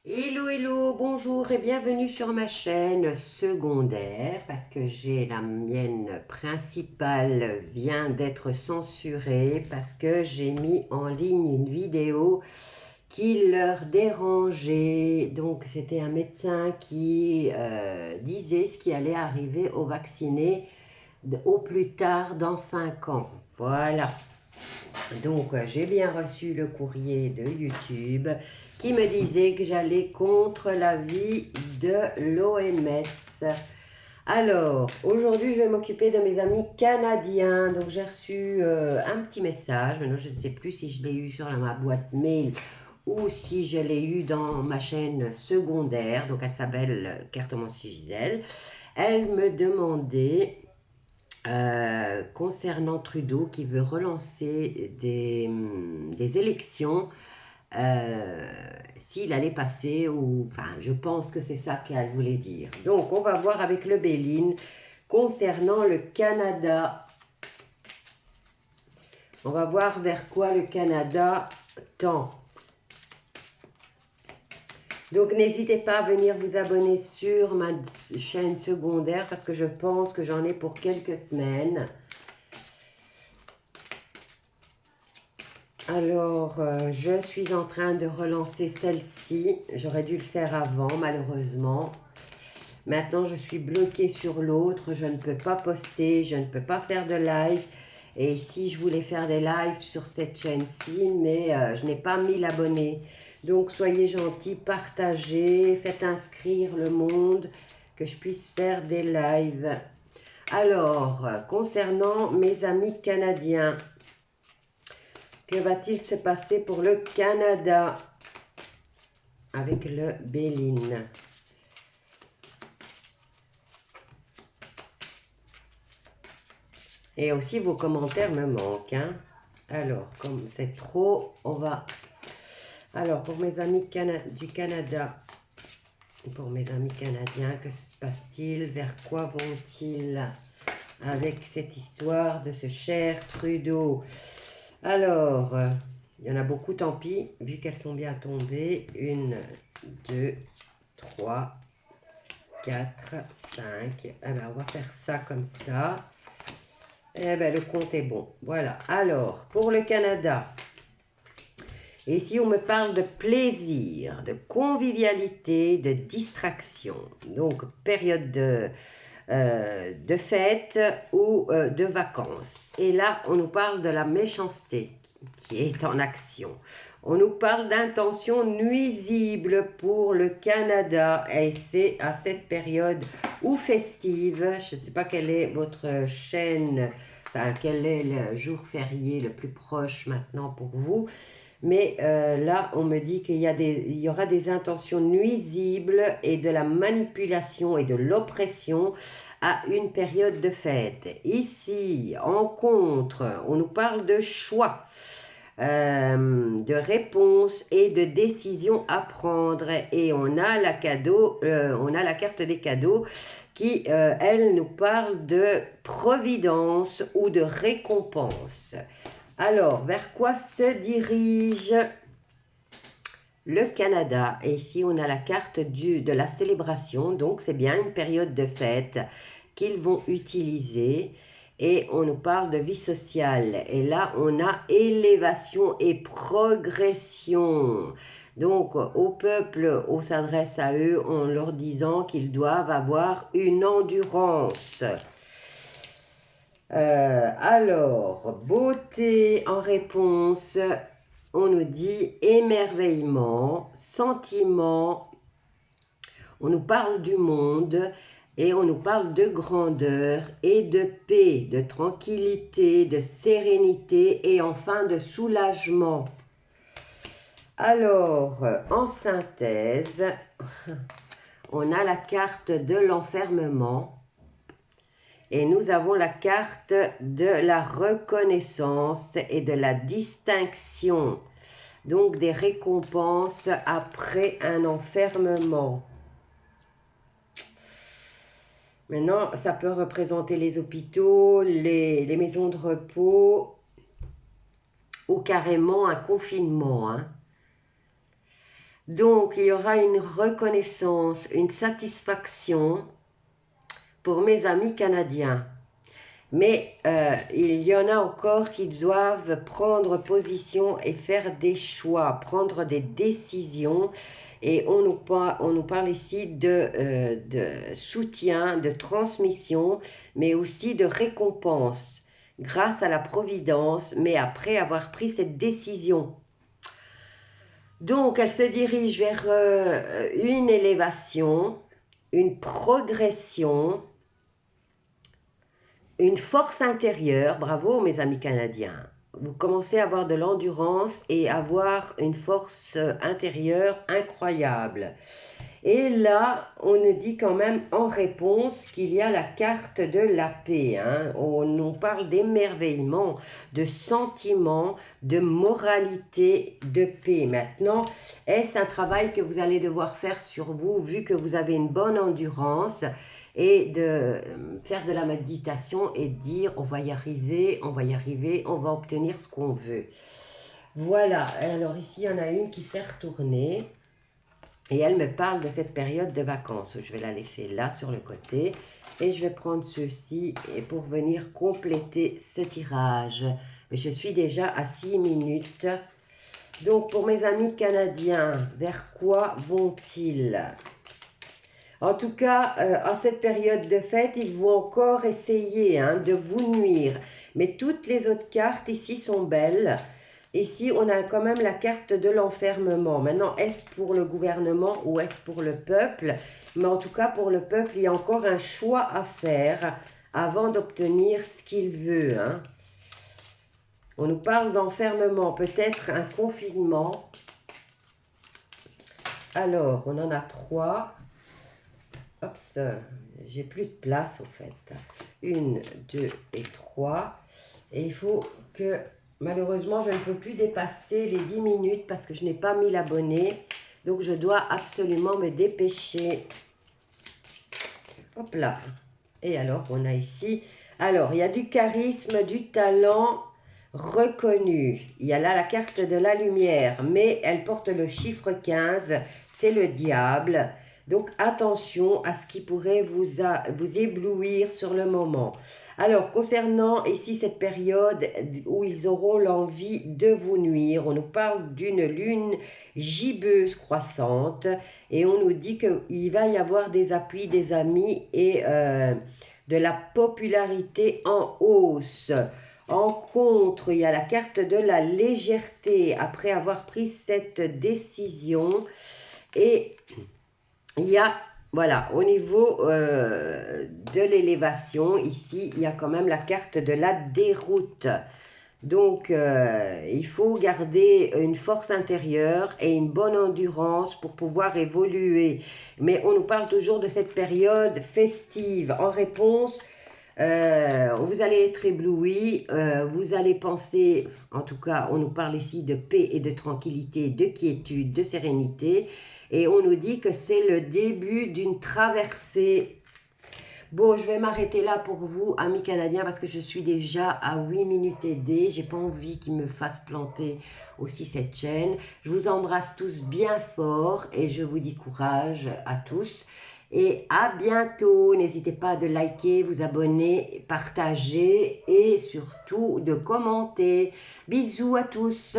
Hello, hello, bonjour et bienvenue sur ma chaîne secondaire parce que j'ai la mienne principale vient d'être censurée parce que j'ai mis en ligne une vidéo qui leur dérangeait. Donc c'était un médecin qui disait ce qui allait arriver aux vaccinés au plus tard dans 5 ans. Voilà. Donc, j'ai bien reçu le courrier de YouTube qui me disait que j'allais contre l'avis de l'OMS. Alors, aujourd'hui, je vais m'occuper de mes amis canadiens. Donc, j'ai reçu un petit message. Maintenant, je ne sais plus si je l'ai eu sur ma boîte mail ou si je l'ai eu dans ma chaîne secondaire. Donc, elle s'appelle Cartomancie Gisèle. Elle me demandait concernant Trudeau qui veut relancer des élections, s'il allait passer ou... Enfin, je pense que c'est ça qu'elle voulait dire. Donc, on va voir avec le Béline concernant le Canada. On va voir vers quoi le Canada tend. Donc, n'hésitez pas à venir vous abonner sur ma chaîne secondaire parce que je pense que j'en ai pour quelques semaines. Alors, je suis en train de relancer celle-ci. J'aurais dû le faire avant, malheureusement. Maintenant, je suis bloquée sur l'autre. Je ne peux pas poster, je ne peux pas faire de live. Et ici, je voulais faire des lives sur cette chaîne-ci, mais je n'ai pas mis l'abonné. Donc, soyez gentils, partagez, faites inscrire le monde, que je puisse faire des lives. Alors, concernant mes amis canadiens, que va-t-il se passer pour le Canada avec le Béline? Et aussi vos commentaires me manquent. Hein? Alors, comme c'est trop, on va... Alors, pour mes amis du Canada, pour mes amis canadiens, que se passe-t-il? Vers quoi vont-ils avec cette histoire de ce cher Trudeau? Alors, il y en a beaucoup, tant pis, vu qu'elles sont bien tombées. 1, 2, 3, 4, 5. Eh ben, on va faire ça comme ça. Eh ben, le compte est bon. Voilà. Alors, pour le Canada, ici, on me parle de plaisir, de convivialité, de distraction. Donc, période de fête ou de vacances. Et là, on nous parle de la méchanceté qui est en action. On nous parle d'intentions nuisibles pour le Canada et c'est à cette période ou festive, je ne sais pas quelle est votre chaîne, enfin quel est le jour férié le plus proche maintenant pour vous, mais là on me dit qu'il y aura des intentions nuisibles et de la manipulation et de l'oppression à une période de fête. Ici, en contre, on nous parle de choix, de réponses et de décisions à prendre. Et on a la carte des cadeaux qui, elle, nous parle de providence ou de récompense. Alors, vers quoi se dirige le Canada? Et ici, on a la carte de la célébration. Donc, c'est bien une période de fête qu'ils vont utiliser. Et on nous parle de vie sociale. Et là, on a élévation et progression. Donc, au peuple, on s'adresse à eux en leur disant qu'ils doivent avoir une endurance. Alors, beauté en réponse, on nous dit émerveillement, sentiment, on nous parle du monde et on nous parle de grandeur et de paix, de tranquillité, de sérénité et enfin de soulagement. Alors, en synthèse, on a la carte de l'enfermement. Et nous avons la carte de la reconnaissance et de la distinction. Donc des récompenses après un enfermement. Maintenant, ça peut représenter les hôpitaux, les maisons de repos ou carrément un confinement. Hein. Donc, il y aura une reconnaissance, une satisfaction pour mes amis canadiens. Mais il y en a encore qui doivent prendre position et faire des choix, prendre des décisions. Et on nous parle ici de soutien, de transmission, mais aussi de récompense grâce à la providence, mais après avoir pris cette décision. Donc, elle se dirige vers une élévation, une progression, une force intérieure. Bravo, mes amis canadiens. Vous commencez à avoir de l'endurance et avoir une force intérieure incroyable. Et là, on nous dit quand même en réponse qu'il y a la carte de la paix. Hein. On nous parle d'émerveillement, de sentiment, de moralité, de paix. Maintenant, est-ce un travail que vous allez devoir faire sur vous, vu que vous avez une bonne endurance, et de faire de la méditation et de dire on va y arriver, on va y arriver, on va obtenir ce qu'on veut. Voilà, alors ici, il y en a une qui s'est retournée. Et elle me parle de cette période de vacances. Je vais la laisser là sur le côté. Et je vais prendre ceci pour venir compléter ce tirage. Je suis déjà à 6 minutes. Donc pour mes amis canadiens, vers quoi vont-ils? En tout cas, à cette période de fête, ils vont encore essayer de vous nuire. Mais toutes les autres cartes ici sont belles. Ici, on a quand même la carte de l'enfermement. Maintenant, est-ce pour le gouvernement ou est-ce pour le peuple? Mais en tout cas, pour le peuple, il y a encore un choix à faire avant d'obtenir ce qu'il veut. Hein. On nous parle d'enfermement, peut-être un confinement. Alors, on en a 3. Hop, j'ai plus de place au fait. 1, 2 et 3. Et il faut que... Malheureusement, je ne peux plus dépasser les 10 minutes parce que je n'ai pas 1000 abonnés. Donc, je dois absolument me dépêcher. Hop là. Et alors, on a ici... Alors, il y a du charisme, du talent reconnu. Il y a là la carte de la lumière, mais elle porte le chiffre 15. C'est le diable. Donc, attention à ce qui pourrait vous éblouir sur le moment. Alors, concernant ici cette période où ils auront l'envie de vous nuire, on nous parle d'une lune gibbeuse croissante et on nous dit qu'il va y avoir des appuis, des amis et de la popularité en hausse. En contre, il y a la carte de la légèreté après avoir pris cette décision et il y a... Voilà, au niveau de l'élévation, ici, il y a quand même la carte de la déroute. Donc, il faut garder une force intérieure et une bonne endurance pour pouvoir évoluer. Mais on nous parle toujours de cette période festive. En réponse, vous allez être ébloui, vous allez penser, en tout cas, on nous parle ici de paix et de tranquillité, de quiétude, de sérénité. Et on nous dit que c'est le début d'une traversée. Bon, je vais m'arrêter là pour vous, amis canadiens, parce que je suis déjà à 8 minutes et des. J'ai pas envie qu'ils me fassent planter aussi cette chaîne. Je vous embrasse tous bien fort et je vous dis courage à tous. Et à bientôt. N'hésitez pas de liker, vous abonner, partager et surtout de commenter. Bisous à tous.